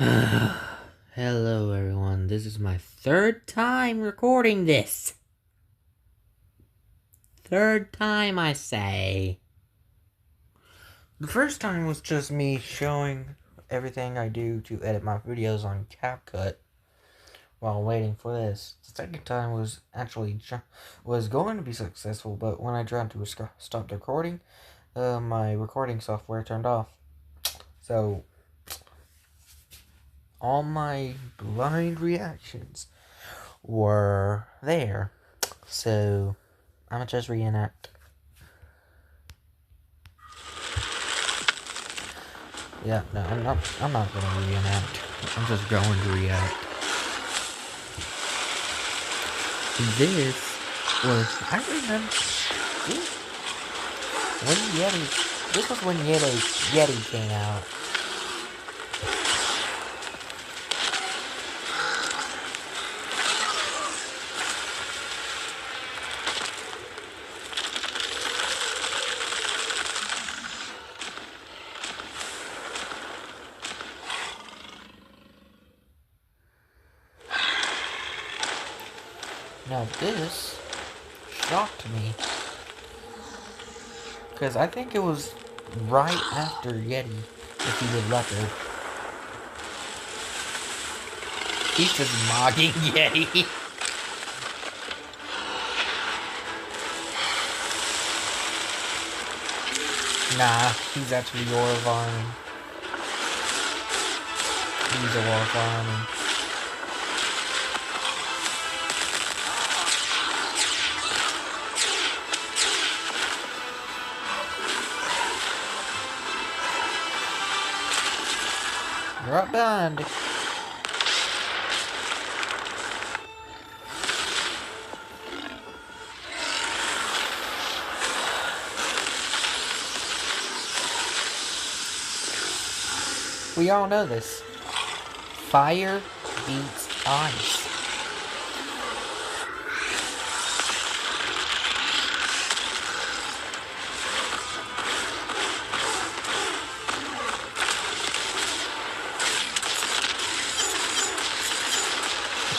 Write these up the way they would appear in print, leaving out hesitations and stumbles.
Hello everyone, this is my third time recording this. Third time, I say. The first time was just me showing everything I do to edit my videos on CapCut while waiting for this. The second time was going to be successful, but when I tried to stop the recording, my recording software turned off. So all my blind reactions were there. So I'ma just reenact. Yeah, no, I'm not gonna reenact. I'm just going to react. This was, I remember, this was when Yeti came out. Now this shocked me, because I think it was right after Yeti defeated Leopard. He's just mocking Yeti. Nah, he's actually war farming. He's a war farming. You're up behind. We all know this. Fire beats ice.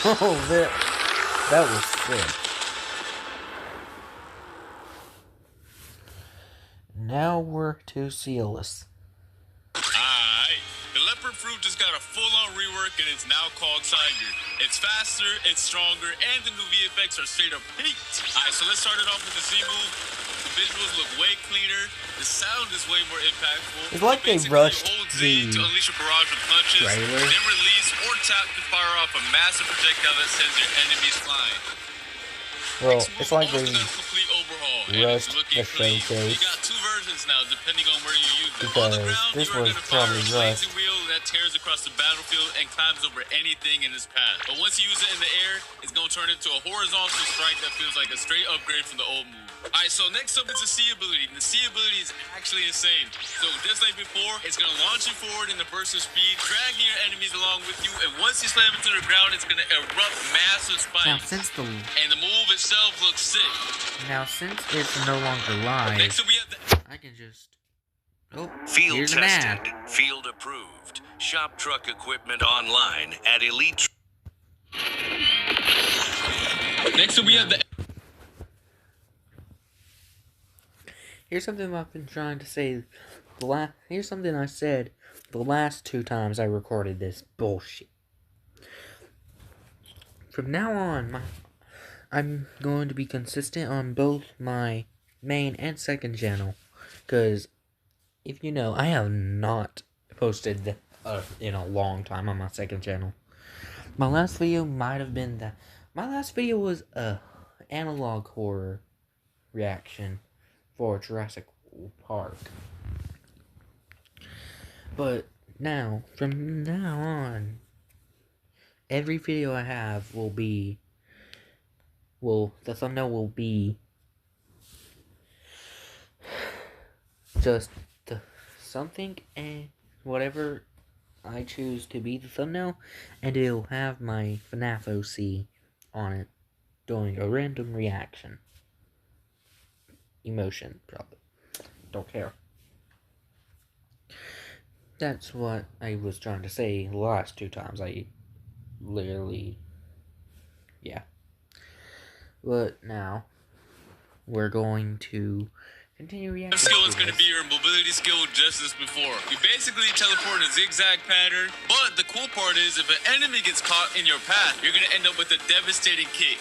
Oh, that was sick. Now we're to Sealess. The leopard fruit just got a full-on rework and it's now called Tiger. It's faster, it's stronger, and the new VFX are straight up peaked. Alright, so let's start it off with the Z move. The visuals look way cleaner. The sound is way more impactful. It's like they rushed hold Z to unleash a barrage of punches, trailer. then release or tap to fire off a massive projectile that sends your enemies flying. Well, it's like they rushed the showcase. You got two versions now, depending on where you use it. Because on the ground, this you are was going to fire probably a rushed. blazing wheel that tears across the battlefield and climbs over anything in its path. But once you use it in the air, it's going to turn into a horizontal strike that feels like a straight upgrade from the old move. Alright, so next up is the C ability. The C ability is actually insane. So just like before, it's going to launch you forward in a burst of speed, dragging your enemies along with you, and once you slam into the ground, it's going to erupt massive spikes. And the move itself looks sick. Now, since it's no longer live, I can just... Oh, field here's an ad. tested, field approved. Shop truck equipment online at Elite. Next up we have the... Here's something I've been trying to say. Here's something I said the last 2 times I recorded this bullshit. From now on, I'm going to be consistent on both my main and second channel. Because, if you know, I have not posted in a long time on my second channel. My last video might have been that. My last video was a analog horror reaction for Jurassic Park. But now, from now on, every video I have will be, the thumbnail will be just something and whatever I choose to be the thumbnail, and it'll have my FNAF OC on it, doing a random reaction. Emotion, probably. Don't care. That's what I was trying to say the last 2 times. I literally, yeah. But now, we're going to continue reacting skill to is going to this. be your mobility skill just as before. You basically teleport in a zigzag pattern, but the cool part is if an enemy gets caught in your path, you're going to end up with a devastating kick.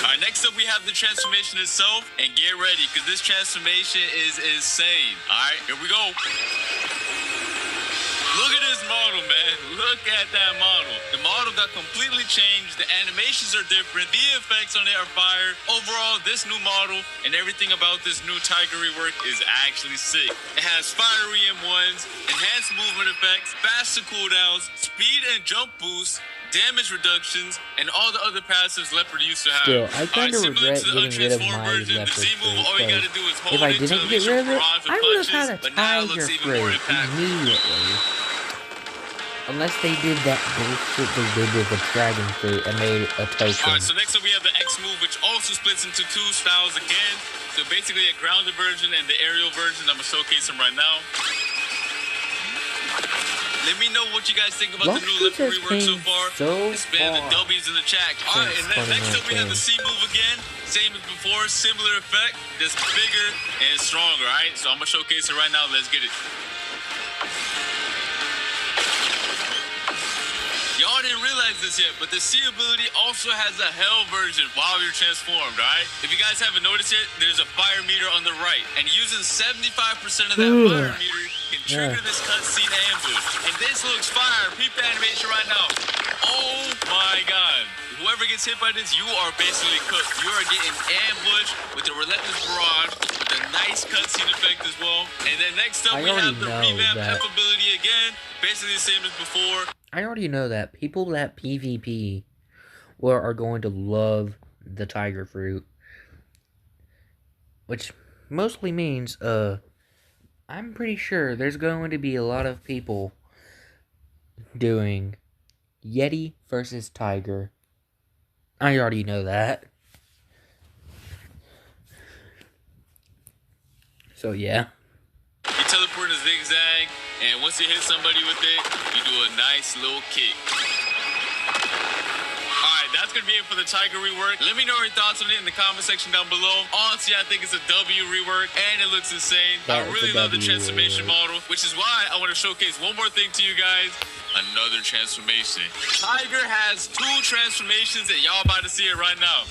Alright, next up we have the transformation itself, and get ready, because this transformation is insane. Alright, here we go. Look at this model, man. Look at that model. The model got completely changed. The animations are different. The effects on it are fire. Overall, this new model and everything about this new Tiger rework is actually sick. It has fiery M1s, enhanced movement effects, faster cooldowns, speed and jump boosts, damage reductions, and all the other passives Leopard used to have. Still, I kind of regret getting rid of my version, Leopard the Z move, all you fruit, gotta do is if hold I it to didn't get unleash rid your of it, barrage of I would have punches, had a but now it Tiger looks even more fruit impactful. immediately. Unless they did that bullshit they did with the dragon fruit and made a token. Alright, so next up we have the X move, which also splits into 2 styles again. So basically a grounded version and the aerial version. I'm gonna showcase them right now. Let me know what you guys think about the new Leopard rework so far. Spam the W's in the chat. Alright, and then next up we have the C move again. Same as before, similar effect, just bigger and stronger, alright? So I'm gonna showcase it right now. Let's get it. Y'all didn't realize this yet, but the C ability also has a hell version while you're transformed, alright? If you guys haven't noticed yet, there's a fire meter on the right, and using 75% of that fire meter can trigger this cutscene ambush. And this looks fire. Peep the animation right now. Oh my god. Whoever gets hit by this, you are basically cooked. You are getting ambushed with the relentless barrage, with a nice cutscene effect as well. And then next up, we have the revamp F ability again, basically the same as before. I already know that people that PvP are going to love the Tiger fruit, which mostly means I'm pretty sure there's going to be a lot of people doing Yeti versus Tiger. I already know that. So yeah. You teleport in a zigzag, and once you hit somebody with it, you do a nice little kick. Alright, that's gonna be it for the Tiger rework. Let me know your thoughts on it in the comment section down below. Honestly, I think it's a W rework, and it looks insane. I really love the transformation model, which is why I want to showcase one more thing to you guys. Another transformation. Tiger has 2 transformations, and y'all about to see it right now.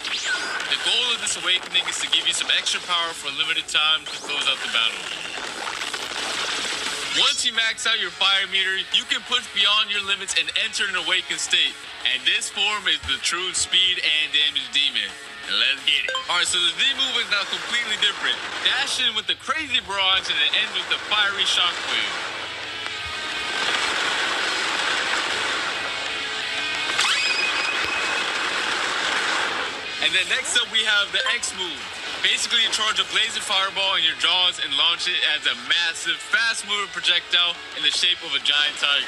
The goal of this awakening is to give you some extra power for a limited time to close out the battle. Once you max out your fire meter, you can push beyond your limits and enter an awakened state. And this form is the true speed and damage demon. Let's get it. Alright, so the Z move is now completely different. Dash in with the crazy barrage and it ends with the fiery shockwave. And then next up we have the X move. Basically, you charge a blazing fireball in your jaws and launch it as a massive, fast-moving projectile in the shape of a giant tiger.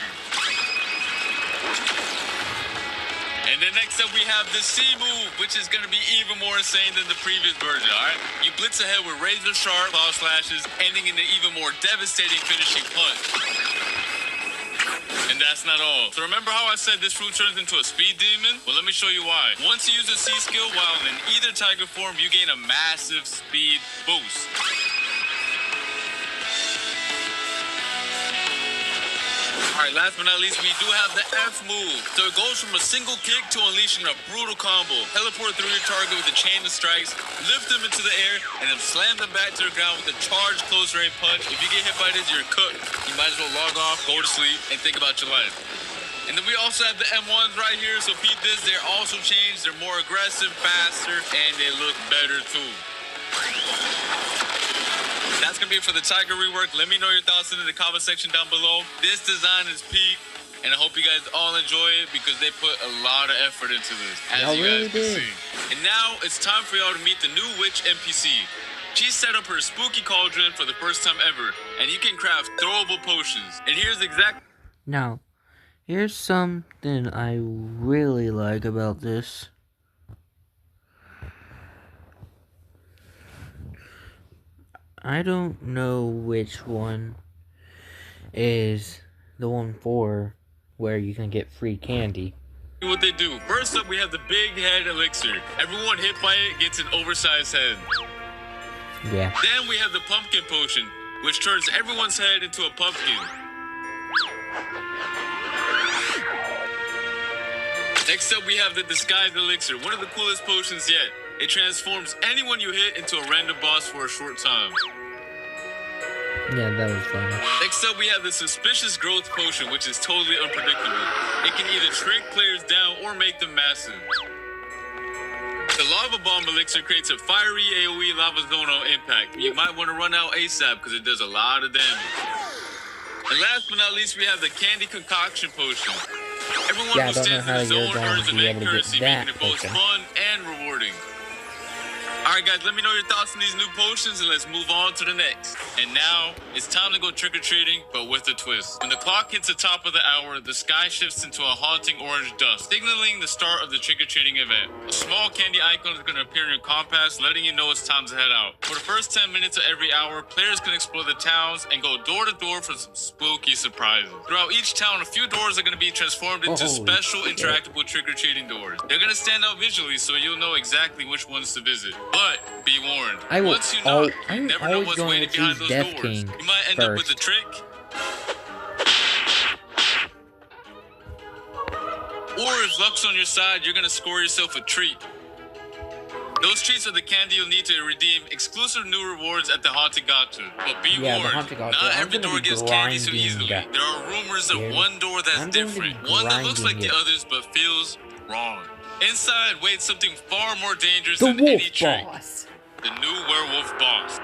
And then next up, we have the C move, which is going to be even more insane than the previous version, alright? You blitz ahead with razor-sharp claw slashes, ending in an even more devastating finishing punch. And that's not all. So remember how I said this fruit turns into a speed demon? Well, let me show you why. Once you use a C skill while in either tiger form, you gain a massive speed boost. Alright, last but not least, we do have the F move. So it goes from a single kick to unleashing a brutal combo. Teleport through your target with a chain of strikes, lift them into the air, and then slam them back to the ground with a charged close range punch. If you get hit by this, you're cooked. You might as well log off, go to sleep, and think about your life. And then we also have the M1s right here, so peep this, they're also changed. They're more aggressive, faster, and they look better too. That's going to be it for the Tiger rework. Let me know your thoughts in the comment section down below. This design is peak, and I hope you guys all enjoy it because they put a lot of effort into this, as you guys can see. And now it's time for y'all to meet the new witch NPC. She set up her spooky cauldron for the first time ever, and you can craft throwable potions. And here's exactly... Now, here's something I really like about this. I don't know which one is the one for where you can get free candy. What they do. First up, we have the big head elixir. Everyone hit by it gets an oversized head. Yeah. Then we have the pumpkin potion, which turns everyone's head into a pumpkin. Next up, we have the disguised elixir, one of the coolest potions yet. It transforms anyone you hit into a random boss for a short time. Yeah, that was fun. Next up, we have the suspicious growth potion, which is totally unpredictable. It can either shrink players down or make them massive. The lava bomb elixir creates a fiery AoE lava zone on impact. You might want to run out ASAP because it does a lot of damage. And last but not least, we have the candy concoction potion. Everyone who stands in the zone earns event currency, making it both fun and rewarding. Alright guys, let me know your thoughts on these new potions and let's move on to the next. And now, it's time to go trick-or-treating, but with a twist. When the clock hits the top of the hour, the sky shifts into a haunting orange dust, signaling the start of the trick-or-treating event. A small candy icon is going to appear in your compass, letting you know it's time to head out. For the first 10 minutes of every hour, players can explore the towns and go door to door for some spooky surprises. Throughout each town, a few doors are going to be transformed into special interactable trick-or-treating doors. They're going to stand out visually so you'll know exactly which ones to visit. But be warned, once you knock, you never know what's waiting behind those doors. You might end up with a trick, or if luck's on your side, you're gonna score yourself a treat. Those treats are the candy you'll need to redeem exclusive new rewards at the Haunted Gacha. But be warned, not every door gives candy so easily. There are rumors of one door that's different, one that looks like the others but feels wrong. Inside waits something far more dangerous than any trick. The new werewolf boss.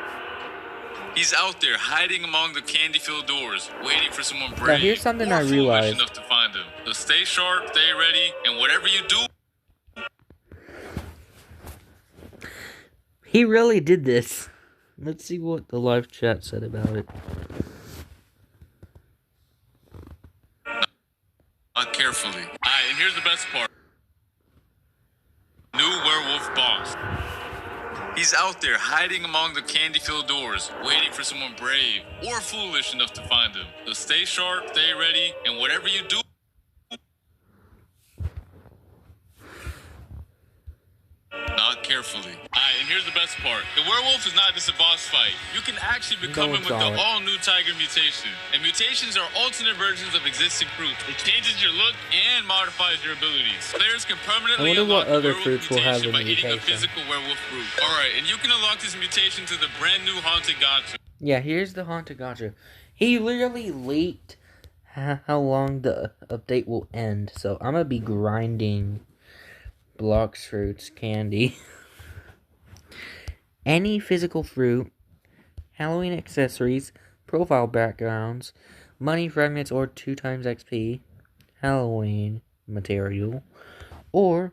He's out there hiding among the candy-filled doors, waiting for someone brave now, here's something or I realized. foolish enough to find him. So stay sharp, stay ready, and whatever you do. He really did this. Let's see what the live chat said about it. Carefully. Alright, and here's the best part. New werewolf boss. He's out there hiding among the candy-filled doors, waiting for someone brave or foolish enough to find him. So stay sharp, stay ready, and whatever you do. Not carefully. Alright, and here's the best part. The werewolf is not just a boss fight. You can actually become him with the all-new Tiger mutation. And mutations are alternate versions of existing fruits. It changes your look and modifies your abilities. Players can permanently unlock the werewolf mutation by eating a physical werewolf fruit. Alright, and you can unlock this mutation to the brand new Haunted Gacha. Yeah, here's the Haunted Gacha. He literally leaked how long the update will end. So I'm gonna be grinding blocks, fruits, candy, any physical fruit, Halloween accessories, profile backgrounds, money fragments or 2x XP, Halloween material, or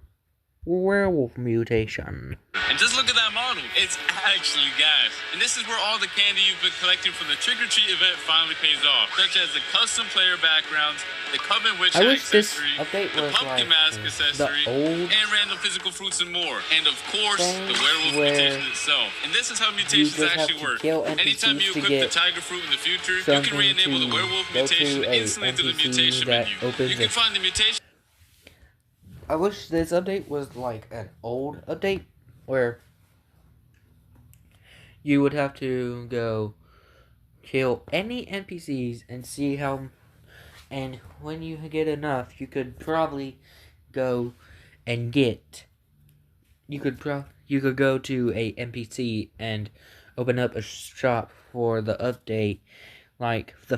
werewolf mutation. And just look at that model. It's actually gas. And this is where all the candy you've been collecting from the trick-or-treat event finally pays off, such as the custom player backgrounds, the Coven Witch accessory, the Pumpkin Mask accessory, and random physical fruits and more. And of course, the werewolf mutation itself. And this is how mutations actually work. Anytime you equip the Tiger Fruit in the future, you can re-enable the werewolf mutation instantly through the mutation menu. You can find the mutation. I wish this update was like an old update where you would have to go kill any NPCs and see how, and when you get enough, you could probably go and get, you could go to a NPC and open up a shop for the update, like the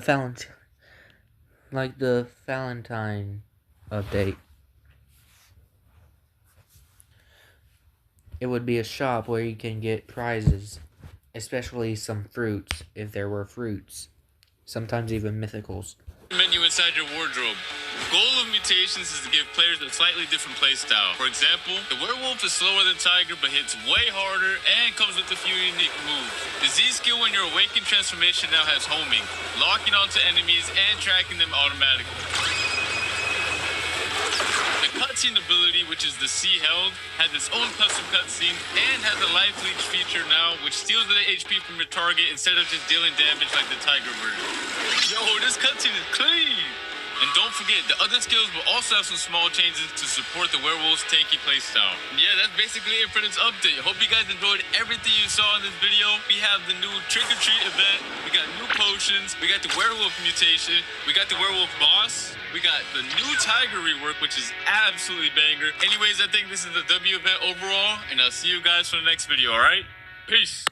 Valentine update. It would be a shop where you can get prizes, especially some fruits, if there were fruits. Sometimes even mythicals. Menu inside your wardrobe. The goal of mutations is to give players a slightly different playstyle. For example, the werewolf is slower than Tiger but hits way harder and comes with a few unique moves. The Z skill when your awakened transformation now has homing, locking onto enemies and tracking them automatically. The cutscene ability, which is the C held, has its own custom cutscene and has a life leech feature now, which steals the HP from your target instead of just dealing damage like the Tiger Bird. Yo, this cutscene is clean! And don't forget, the other skills will also have some small changes to support the werewolf's tanky playstyle. Yeah, that's basically it for this update. Hope you guys enjoyed everything you saw in this video. We have the new trick-or-treat event, we got new potions, we got the werewolf mutation, we got the werewolf boss, we got the new tiger rework, which is absolutely banger. Anyways, I think this is the W event overall, and I'll see you guys for the next video, alright? Peace!